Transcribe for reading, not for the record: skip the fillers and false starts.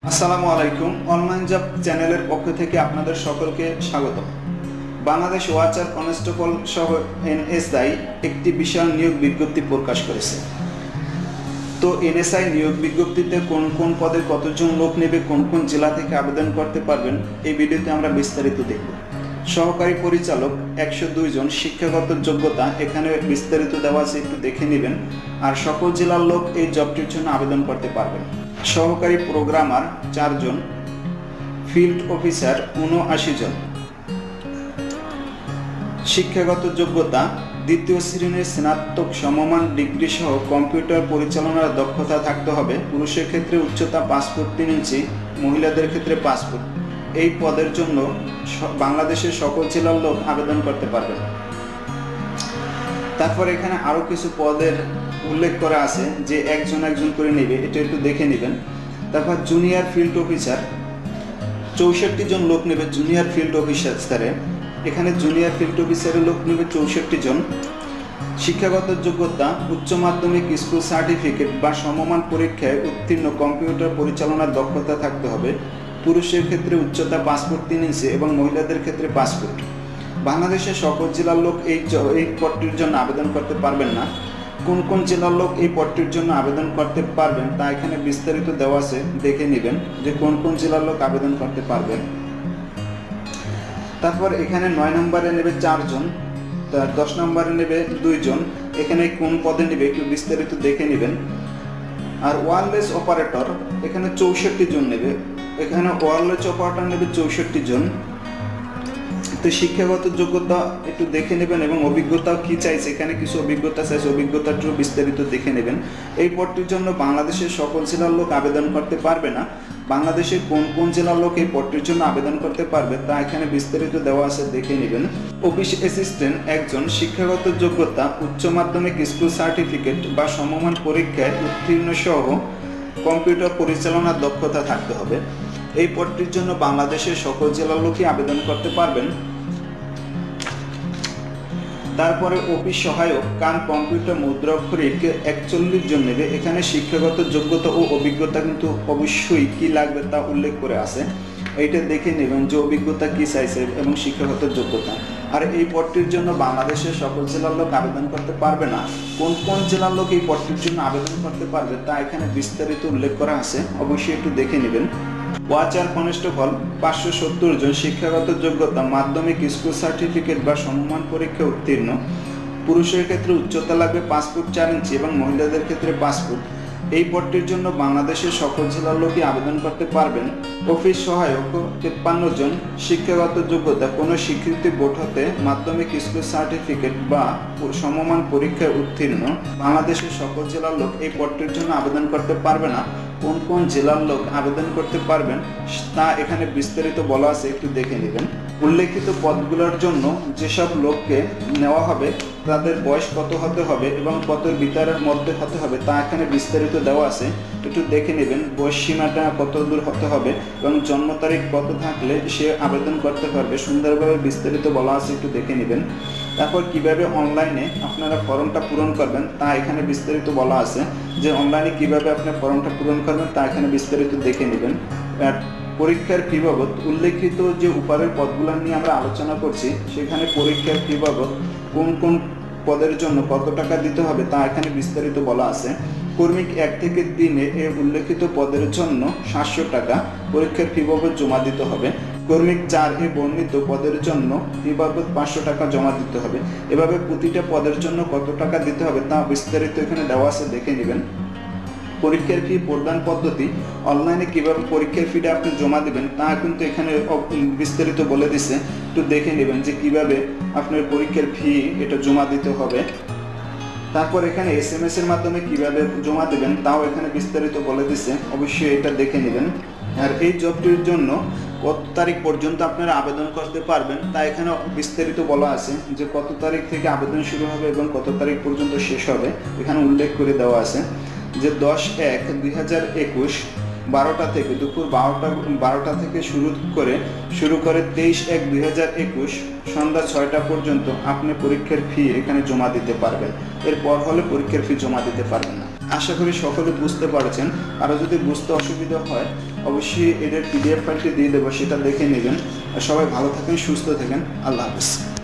আসসালামু আলাইকুম। Online job চ্যানেলের পক্ষ থেকে আপনাদের সকলকে স্বাগত। বাংলাদেশ ওয়াচার কনস্টেবল সহ এনএসআই একটি বিশাল নিয়োগ বিজ্ঞপ্তি প্রকাশ করেছে। তো এনএসআই নিয়োগ বিজ্ঞপ্তিতে কোন কোন পদে কতজন লোক নেবে, কোন কোন জেলা থেকে আবেদন করতে পারবেন, এই ভিডিওতে আমরা বিস্তারিত দেখব। সহকারী পরিচালক 102 জন, শিক্ষাগত যোগ্যতা এখানে বিস্তারিত দেওয়া আছে, একটু দেখে নেবেন। আর সকল জেলার লোক এই জবটির জন্য আবেদন করতে পারবেন। সহকারী প্রোগ্রামার 4 জন, ফিল্ড অফিসার 79 জন। শিক্ষাগত যোগ্যতা দ্বিতীয় শ্রেণীর স্নাতক সমমান ডিগ্রি সহ কম্পিউটার পরিচালনার দক্ষতা থাকতে হবে। পুরুষের ক্ষেত্রে উচ্চতা 5 ফুট 3 ইঞ্চি, মহিলাদের ক্ষেত্রে 5 ফুট। এই পদের জন্য বাংলাদেশের সকল জেলার লোক আবেদন করতে পারবেন। তারপর এখানে আরো কিছু পদের উল্লেখ করা আছে যে একজন করে নেবে, এটা একটু দেখে নেবেন। তারপর জুনিয়র ফিল্ড অফিসার 64 জন লোক নেবে। জুনিয়র ফিল্ড অফিসারে এখানে জুনিয়র ফিল্ড অফিসারের লোক নেবে 64 জন। শিক্ষাগত যোগ্যতা উচ্চ মাধ্যমিক স্কুল সার্টিফিকেট বা সমমান পরীক্ষায় উত্তীর্ণ কম্পিউটার পরিচালনার দক্ষতা থাকতে হবে। পুরুষের ক্ষেত্রে উচ্চতা 5 ফুট 3 ইঞ্চি এবং মহিলাদের ক্ষেত্রে 5 ফুট। বাংলাদেশের সকল জেলার লোক এই পদটির জন্য আবেদন করতে পারবেন না। কোন কোন জেলার লোক এই পদটির জন্য আবেদন করতে পারবেন তা এখানে বিস্তারিত দেওয়া আছে, দেখে নেবেন যে কোন কোন জেলার লোক আবেদন করতে পারবেন। তারপর এখানে 9 নম্বরে নেবে 4 জন, 10 নম্বরে নেবে 2 জন। এখানে কোন পদে নেবে একটু বিস্তারিত দেখে নেবেন। আর ওয়্যারলেস অপারেটর এখানে 64 জন নেবে। এখানে ওয়্যারলেস অপারেটর নেবে 64 জন। তো শিক্ষাগত যোগ্যতা একটু দেখে নেবেন এবং অভিজ্ঞতা কি চাইছে, এখানে কিছু অভিজ্ঞতা চাইছে, অভিজ্ঞতাটা বিস্তারিত দেখে নেবেন। এই পদটির জন্য বাংলাদেশের সকল জেলার লোক আবেদন করতে পারবে না। বাংলাদেশের কোন কোন জেলার লোক এই পদটির জন্য আবেদন করতে পারবে তা এখানে বিস্তারিত দেওয়া আছে, দেখে নেবেন। অফিস অ্যাসিস্ট্যান্ট 1 জন, শিক্ষাগত যোগ্যতা উচ্চ মাধ্যমিক স্কুল সার্টিফিকেট বা সমমান পরীক্ষায় উত্তীর্ণ সহ কম্পিউটার পরিচালনার দক্ষতা থাকতে হবে। এই পদটির জন্য বাংলাদেশের সকল জেলার লোকই আবেদন করতে পারবেন। তারপরে অফিস সহায়ক কাম কম্পিউটার মুদ্রাক্ষরিক 41 জন নেবে। এখানে শিক্ষাগত যোগ্যতা ও অভিজ্ঞতা কিন্তু অবশ্যই কি লাগবে তা উল্লেখ করে আছে, এইটা দেখে নেবেন যে অভিজ্ঞতা কি চাইছে এবং শিক্ষাগত যোগ্যতা। আর এই পদটির জন্য বাংলাদেশের সকল জেলার লোক আবেদন করতে পারবে না। কোন কোন জেলার লোক এই পদটির জন্য আবেদন করতে পারবে তা এখানে বিস্তারিত উল্লেখ করা আছে, অবশ্যই একটু দেখে নেবেন। ওয়াচার কনস্টেবল 570 জন, শিক্ষাগত যোগ্যতা মাধ্যমিক স্কুল সার্টিফিকেট বা সমমান পরীক্ষা উত্তীর্ণ। পুরুষের ক্ষেত্রে উচ্চতা লাগবে 5 ফুট 4 ইঞ্চি এবং মহিলাদের ক্ষেত্রে 5 ফুট। এই পদটির জন্য বাংলাদেশের সকল জেলার লোকই আবেদন করতে পারবেন। অফিস সহায়ক 53 জন, শিক্ষাগত যোগ্যতা কোনো স্বীকৃত বোর্ড হতে মাধ্যমিক স্কুল সার্টিফিকেট বা সমমান পরীক্ষায় উত্তীর্ণ। বাংলাদেশের সকল জেলার লোক এই পদটির জন্য আবেদন করতে পারবে না। কোন কোন জেলার লোক আবেদন করতে পারবেন তা এখানে বিস্তারিত বলা আছে, একটু দেখে নেবেন। উল্লেখিত পদগুলোর জন্য যেসব লোককে নেওয়া হবে তাদের বয়স কত হতে হবে এবং কত ভিতরের মধ্যে হতে হবে তা এখানে বিস্তারিত দেওয়া আছে, একটু দেখে নেবেন। বয়স সীমাটা কত দূর হতে হবে এবং জন্ম তারিখ কত থাকলে সে আবেদন করতে পারবে, সুন্দরভাবে বিস্তারিত বলা আছে, একটু দেখে নেবেন। তারপর কিভাবে অনলাইনে আপনারা ফর্মটা পূরণ করবেন তা এখানে বিস্তারিত বলা আছে, যে অনলাইনে কিভাবে আপনি ফর্মটা পূরণ করবেন তা এখানে বিস্তারিত দেখে নেবেন। পরীক্ষার ফি বাবদ উল্লেখিত যে উপরের পদগুলো নিয়ে আমরা আলোচনা করছি, সেখানে পরীক্ষার ফি বাবদ কোন কোন পদের জন্য কত টাকা দিতে হবে তা এখানে বিস্তারিত বলা আছে। কর্মিক 1 থেকে 3 এ উল্লেখিত পদের জন্য 700 টাকা পরীক্ষার ফি বাবদ জমা দিতে হবে। কর্মিক 4 এ বর্ণিত পদের জন্য ফি বাবদ 500 টাকা জমা দিতে হবে। এভাবে প্রতিটা পদের জন্য কত টাকা দিতে হবে তা বিস্তারিত এখানে দেওয়া আছে, দেখে নেবেন। পরীক্ষার ফি প্রদান পদ্ধতি, অনলাইনে কিভাবে পরীক্ষার ফিটা আপনি জমা দেবেন তা কিন্তু এখানে বিস্তারিত বলে দিছে, একটু দেখে নেবেন যে কিভাবে আপনার পরীক্ষার ফি এটা জমা দিতে হবে। তারপর এখানে SMS এর মাধ্যমে কিভাবে জমা দেবেন তাও এখানে বিস্তারিত বলে দিছে, অবশ্যই এটা দেখে নেবেন। আর এই জবটির জন্য কত তারিখ পর্যন্ত আপনারা আবেদন করতে পারবেন তা এখানে বিস্তারিত বলা আছে, যে কত তারিখ থেকে আবেদন শুরু হবে এবং কত তারিখ পর্যন্ত শেষ হবে এখানে উল্লেখ করে দেওয়া আছে। যে 10/1/2021 12টা থেকে দুপুর 12টা থেকে শুরু করে 23/1/2021 সন্ধ্যা 6টা পর্যন্ত আপনি পরীক্ষার ফি এখানে জমা দিতে পারবেন। এরপর হলে পরীক্ষার ফি জমা দিতে পারবেন না। আশা করি সকলে বুঝতে পারছেন। আর যদি বুঝতে অসুবিধা হয় অবশ্যই এদের PDF ফাইলটি দিয়ে দেবো, সেটা দেখে নেবেন। সবাই ভালো থাকেন, সুস্থ থাকেন, আল্লাহ হাফেজ।